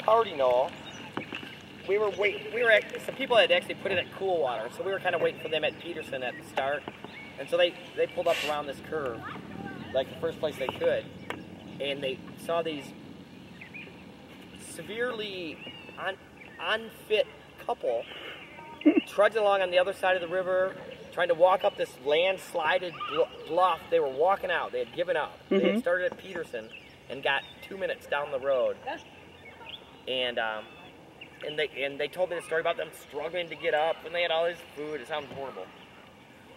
party knoll, some people had actually put it at cool water, so we were kind of waiting for them at Peterson at the start, and so they pulled up around this curve, like the first place they could, and they saw these severely unfit couple trudging along on the other side of the river, trying to walk up this landslided bluff. They were walking out. They had given up. They had started at Peterson and got 2 minutes down the road, and they told me the story about them struggling to get up, and they had all this food. It sounds horrible.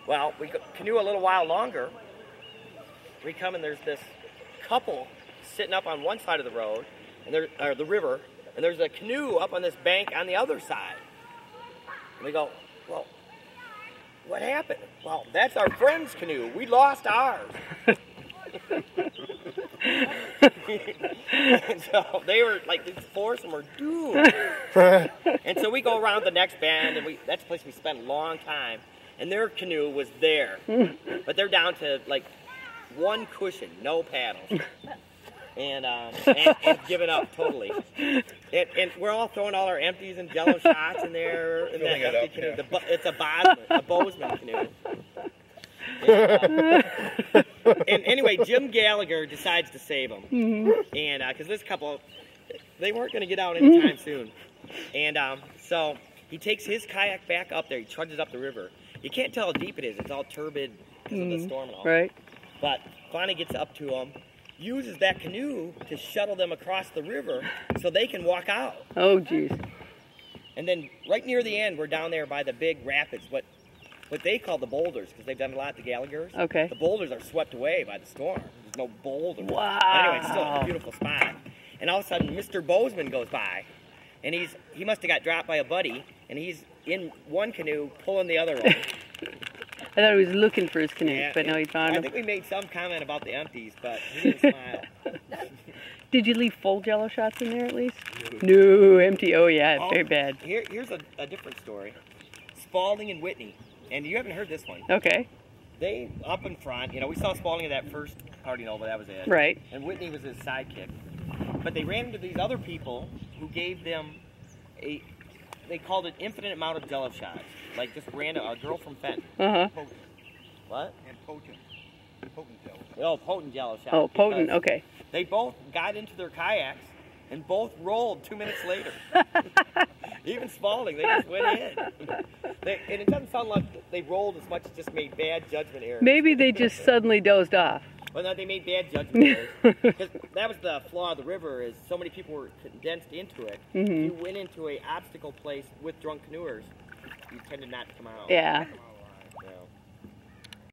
Well, we canoe a little while longer. We come, and there's this couple sitting up on one side of the road, or the river, and there's a canoe up on this bank on the other side. And we go, well, what happened? Well, that's our friend's canoe. We lost ours. And so they were like, these foursome were doomed. And so we go around the next bend, and that's a place we spent a long time. And their canoe was there, but they're down to like one cushion, no paddles, and given up totally. And we're all throwing all our empties and Jello shots in there in that empty canoe. Yeah. It's a Bozeman canoe. And anyway, Jim Gallagher decides to save them, and because this couple, they weren't going to get out anytime soon, and so he takes his kayak back up there. He trudges up the river. You can't tell how deep it is. It's all turbid because of the storm and all. Right. But finally gets up to them, uses that canoe to shuttle them across the river so they can walk out. Oh, geez. And then right near the end, we're down there by the big rapids, what they call the boulders, because they've done a lot at the Gallaghers. Okay. The boulders are swept away by the storm. There's no boulder. Wow. But anyway, it's still a beautiful spot. And all of a sudden, Mr. Bozeman goes by, and he must have got dropped by a buddy, and he's in one canoe pulling the other one. I thought he was looking for his canoe, Yeah, but no, he found him. I think we made some comment about the empties, but he didn't smile. Did you leave full Jello shots in there at least? No, empty. Oh yeah, very bad. Here's a different story. Spalding and Whitney, and you haven't heard this one. Okay. They up in front, we saw Spalding at that first party knoll, but that was it. Right. And Whitney was his sidekick. But they ran into these other people who gave them they called it infinite amount of Jello shots. Like just random, a girl from Fenton. Potent. What? And potent. Potent Jello. Oh, potent Jello shots. Oh, potent, okay. They both got into their kayaks and both rolled 2 minutes later. Even Spalding, they just went in. And it doesn't sound like they rolled as much as just made bad judgment errors. Maybe they just suddenly dozed off. Well, no, they made bad judgment errors. Because that was the flaw of the river, is so many people were condensed into it. If you went into an obstacle place with drunk canoers, you tended not to come out. Yeah.